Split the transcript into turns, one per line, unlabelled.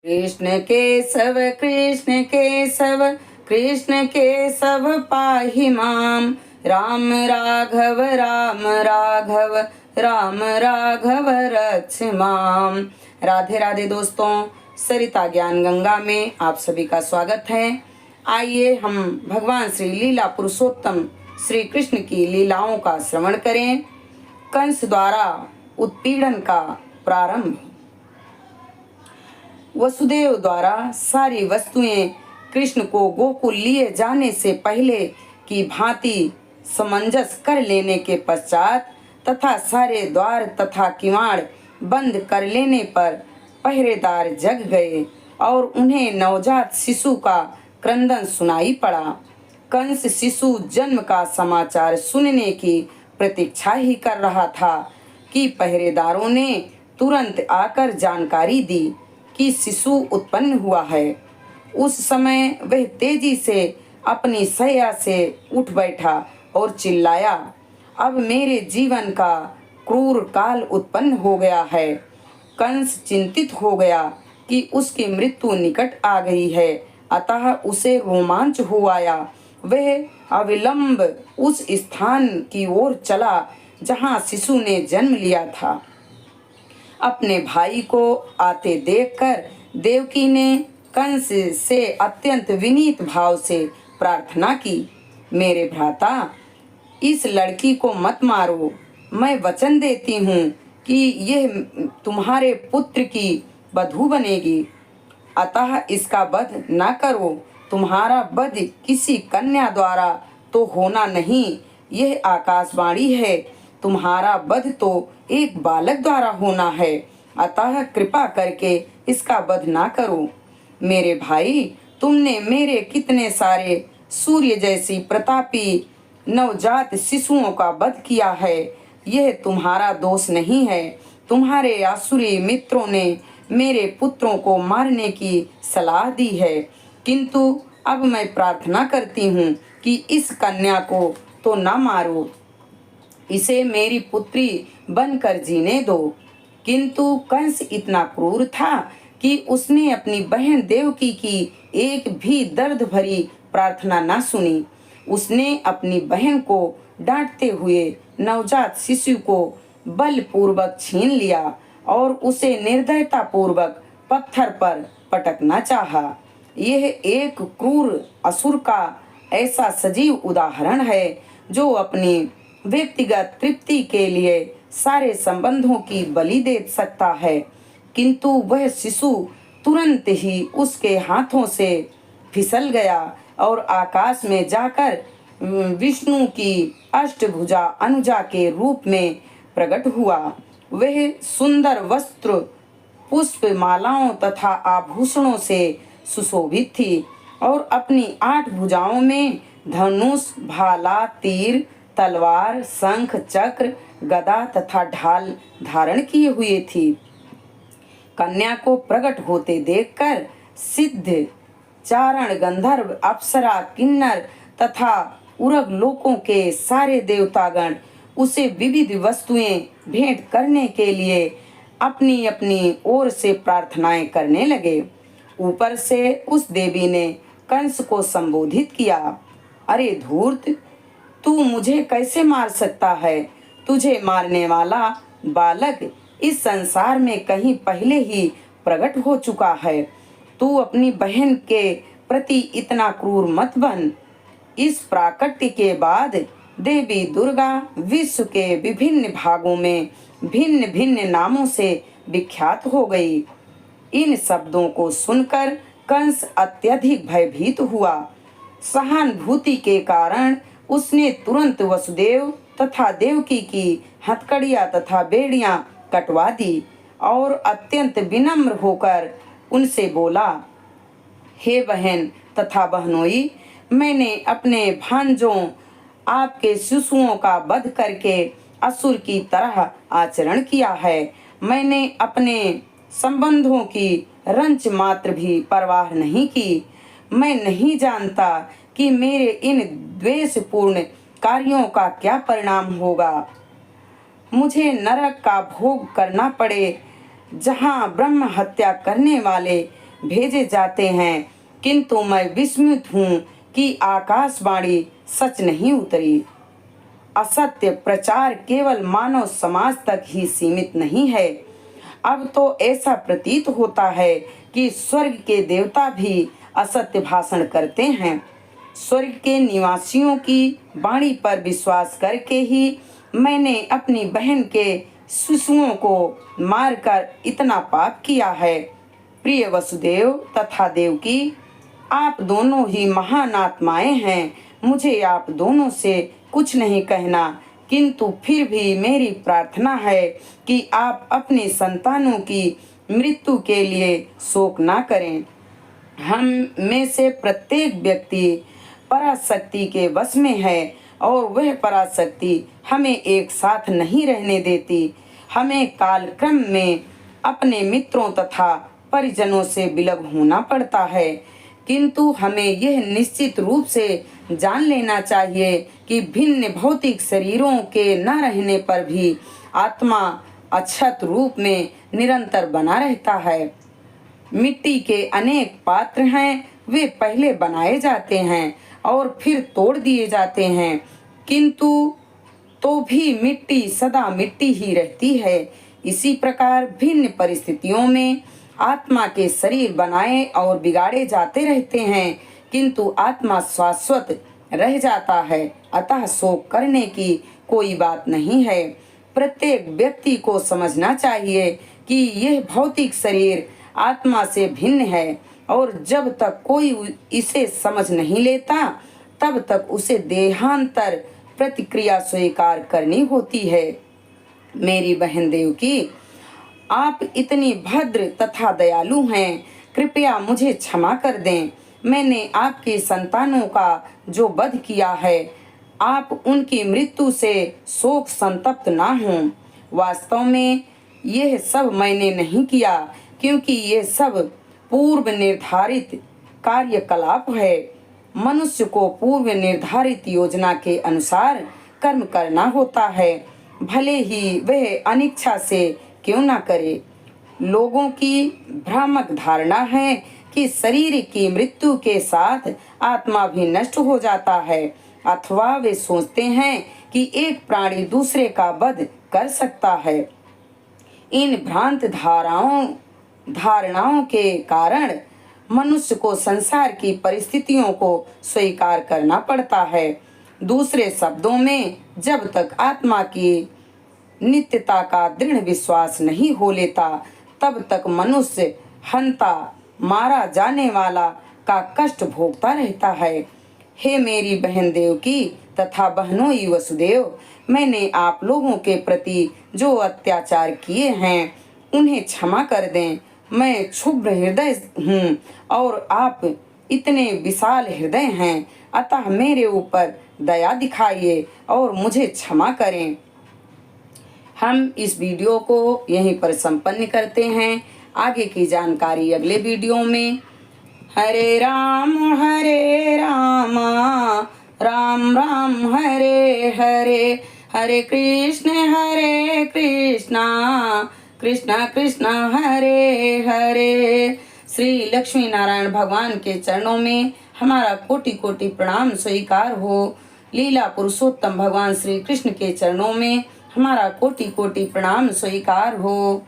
कृष्ण केशव कृष्ण केशव पाहि माम। राम राघव राम राघव रक्ष माम। राधे राधे दोस्तों, सरिता ज्ञान गंगा में आप सभी का स्वागत है। आइए हम भगवान श्री लीला पुरुषोत्तम श्री कृष्ण की लीलाओं का श्रवण करें। कंस द्वारा उत्पीड़न का प्रारंभ। वसुदेव द्वारा सारी वस्तुएं कृष्ण को गोकुल लिए जाने से पहले की भांति समंजस कर लेने के पश्चात तथा सारे द्वार तथा किवाड़ बंद कर लेने पर पहरेदार जग गए और उन्हें नवजात शिशु का क्रंदन सुनाई पड़ा। कंस शिशु जन्म का समाचार सुनने की प्रतीक्षा ही कर रहा था कि पहरेदारों ने तुरंत आकर जानकारी दी कि शिशु उत्पन्न हुआ है। उस समय वह तेजी से अपनी शैया से उठ बैठा और चिल्लाया, अब मेरे जीवन का क्रूर काल उत्पन्न हो गया है। कंस चिंतित हो गया कि उसकी मृत्यु निकट आ गई है, अतः उसे रोमांच हो आया। वह अविलंब उस स्थान की ओर चला जहां शिशु ने जन्म लिया था। अपने भाई को आते देखकर देवकी ने कंस से अत्यंत विनीत भाव से प्रार्थना की, मेरे भ्राता, इस लड़की को मत मारो। मैं वचन देती हूँ कि यह तुम्हारे पुत्र की बधू बनेगी, अतः इसका वध न करो। तुम्हारा वध किसी कन्या द्वारा तो होना नहीं, यह आकाशवाणी है। तुम्हारा वध तो एक बालक द्वारा होना है, अतः कृपा करके इसका वध ना करो। मेरे भाई, तुमने मेरे कितने सारे सूर्य जैसी प्रतापी नवजात शिशुओं का वध किया है, यह तुम्हारा दोष नहीं है। तुम्हारे आसुरी मित्रों ने मेरे पुत्रों को मारने की सलाह दी है, किंतु अब मैं प्रार्थना करती हूँ कि इस कन्या को तो न मारो, इसे मेरी पुत्री बनकर जीने दो। किंतु कंस इतना क्रूर था कि उसने अपनी बहन देवकी की एक भी दर्द भरी प्रार्थना न सुनी। उसने अपनी बहन को डांटते हुए नवजात शिशु को बलपूर्वक छीन लिया और उसे निर्दयता पूर्वक पत्थर पर पटकना चाहा। यह एक क्रूर असुर का ऐसा सजीव उदाहरण है जो अपनी व्यक्तिगत तृप्ति के लिए सारे संबंधों की बलि दे सकता है, किंतु वह शिशु तुरंत ही उसके हाथों से फिसल गया और आकाश में जाकर विष्णु की अष्टभुजा अनुजा के रूप में प्रकट हुआ। वह सुंदर वस्त्र, पुष्प, मालाओं तथा आभूषणों से सुशोभित थी और अपनी 8 भुजाओं में धनुष, भाला, तीर, तलवार, शंख, चक्र, गदा तथा ढाल धारण किए हुए थी। कन्या को प्रकट होते देखकर सिद्ध, चारण, गंधर्व, अप्सरा, किन्नर तथा उरग लोकों के सारे देवतागण उसे विविध वस्तुएं भेंट करने के लिए अपनी अपनी ओर से प्रार्थनाएं करने लगे। ऊपर से उस देवी ने कंस को संबोधित किया, अरे धूर्त, तू मुझे कैसे मार सकता है? तुझे मारने वाला बालक इस संसार में कहीं पहले ही प्रकट हो चुका है। तू अपनी बहन के प्रति इतना क्रूर मत बन। इस प्राकट्य के बाद देवी दुर्गा विश्व के विभिन्न भागों में भिन्न भिन्न नामों से विख्यात हो गई। इन शब्दों को सुनकर कंस अत्यधिक भयभीत हुआ। सहानुभूति के कारण उसने तुरंत वसुदेव तथा देवकी की हथकड़ियां तथा बेड़ियां कटवा दी और अत्यंत विनम्र होकर उनसे बोला, हे बहन तथा बहनोई, मैंने अपने भांजों आपके शिशुओं का वध करके असुर की तरह आचरण किया है। मैंने अपने संबंधों की रंच मात्र भी परवाह नहीं की। मैं नहीं जानता कि मेरे इन द्वेषपूर्ण कार्यों का क्या परिणाम होगा। मुझे नरक का भोग करना पड़े, जहां ब्रह्म हत्या करने वाले भेजे जाते हैं, किंतु मैं विस्मित हूँ कि आकाशवाणी सच नहीं उतरी। असत्य प्रचार केवल मानव समाज तक ही सीमित नहीं है। अब तो ऐसा प्रतीत होता है कि स्वर्ग के देवता भी असत्य भाषण करते हैं। स्वर्ग के निवासियों की वाणी पर विश्वास करके ही मैंने अपनी बहन के शिशुओं को मारकर इतना पाप किया है। प्रिय वसुदेव तथा देवकी, आप दोनों ही महान आत्माएं हैं। मुझे आप दोनों से कुछ नहीं कहना, किंतु फिर भी मेरी प्रार्थना है कि आप अपने संतानों की मृत्यु के लिए शोक ना करें। हम में से प्रत्येक व्यक्ति पराशक्ति के वश में है और वह पराशक्ति हमें एक साथ नहीं रहने देती। हमें कालक्रम में अपने मित्रों तथा परिजनों से विलग होना पड़ता है, किंतु हमें यह निश्चित रूप से जान लेना चाहिए कि भिन्न भौतिक शरीरों के न रहने पर भी आत्मा अक्षत रूप में निरंतर बना रहता है। मिट्टी के अनेक पात्र हैं, वे पहले बनाए जाते हैं और फिर तोड़ दिए जाते हैं, किंतु तो भी मिट्टी सदा मिट्टी ही रहती है। इसी प्रकार भिन्न परिस्थितियों में आत्मा के शरीर बनाए और बिगाड़े जाते रहते हैं, किंतु आत्मा शाश्वत रह जाता है। अतः शोक करने की कोई बात नहीं है। प्रत्येक व्यक्ति को समझना चाहिए कि यह भौतिक शरीर आत्मा से भिन्न है और जब तक कोई इसे समझ नहीं लेता तब तक उसे देहांतर प्रतिक्रिया स्वीकार करनी होती है। मेरी बहन देवकी, आप इतनी भद्र तथा दयालु हैं, कृपया मुझे क्षमा कर दें। मैंने आपके संतानों का जो वध किया है, आप उनकी मृत्यु से शोक संतप्त ना हों। वास्तव में यह सब मैंने नहीं किया, क्योंकि ये सब पूर्व निर्धारित कार्यकलाप है। मनुष्य को पूर्व निर्धारित योजना के अनुसार कर्म करना होता है, भले ही वह अनिच्छा से क्यों ना करे। लोगों की भ्रामक धारणा है कि शरीर की मृत्यु के साथ आत्मा भी नष्ट हो जाता है, अथवा वे सोचते हैं कि एक प्राणी दूसरे का वध कर सकता है। इन भ्रांत धारणाओं के कारण मनुष्य को संसार की परिस्थितियों को स्वीकार करना पड़ता है। दूसरे शब्दों में, जब तक आत्मा की नित्यता का दृढ़ विश्वास नहीं हो लेता, तब तक मनुष्य हंता मारा जाने वाला का कष्ट भोगता रहता है। हे मेरी बहन देवकी तथा बहनोई वसुदेव, मैंने आप लोगों के प्रति जो अत्याचार किए हैं उन्हें क्षमा कर दें। मैं क्षुब्र हृदय हूँ और आप इतने विशाल हृदय हैं, अतः मेरे ऊपर दया दिखाइए और मुझे क्षमा करें। हम इस वीडियो को यहीं पर संपन्न करते हैं। आगे की जानकारी अगले वीडियो में। हरे राम राम राम हरे हरे, हरे कृष्णा कृष्णा कृष्णा हरे हरे। श्री लक्ष्मी नारायण भगवान के चरणों में हमारा कोटि कोटि प्रणाम स्वीकार हो। लीला पुरुषोत्तम भगवान श्री कृष्ण के चरणों में हमारा कोटि कोटि प्रणाम स्वीकार हो।